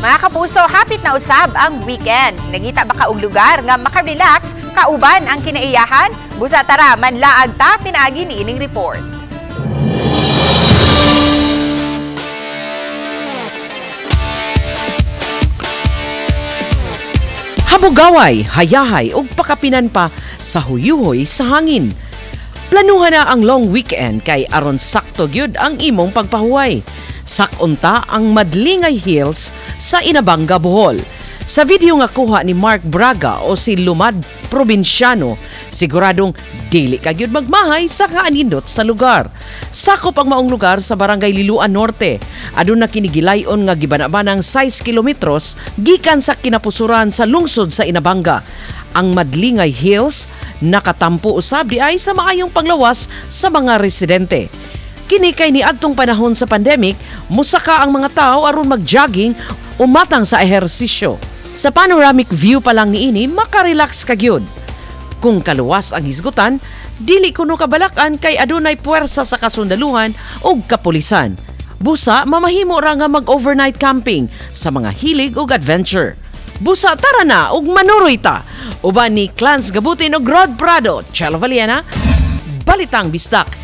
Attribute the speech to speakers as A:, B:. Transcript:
A: Mga kapuso, hapit na usab ang weekend. Nangita ba ka og lugar nga makarelax, kauban ang kinaiyahan? Busa tara, manlaag ta pinaagi ni ining report.
B: Habugaway, hayahay ug pakapinan pa sa huyuhoy sa hangin. Planuhan na ang long weekend kay aron sakto gyud ang imong pagpahuway. Sakunta ang Madlingay Hills sa Inabanga, Bohol. Sa video nga kuha ni Mark Braga o si Lumad Probinsyano, siguradong dili ka gyud magmahay sa kaanindot sa lugar. Sakop ang maong lugar sa Barangay Liloan Norte. Aduna kini gilayon nga gibanabanang 6 kilometros gikan sa kinapusuran sa lungsod sa Inabanga. Ang Madlingay Hills nakatampo usab di ay sa maayong panglawas sa mga residente. Kini kay niadtong panahon sa pandemic, musaka ang mga tao aron mag-jogging o matang sa ehersisyo. Sa panoramic view pa lang niini, makarelax ka gyud. Kung kaluwas ang hisgutan, dili kuno kabalakan kay adunay puwersa sa kasundaluhan o kapulisan. Busa, mamahimo ra nga mag-overnight camping sa mga hilig ug adventure. Busa, tara na ug manuroy ta. Uban ni Clans Gabutin ug Rod Prado, Chelo Valiana, Balitang Bistak.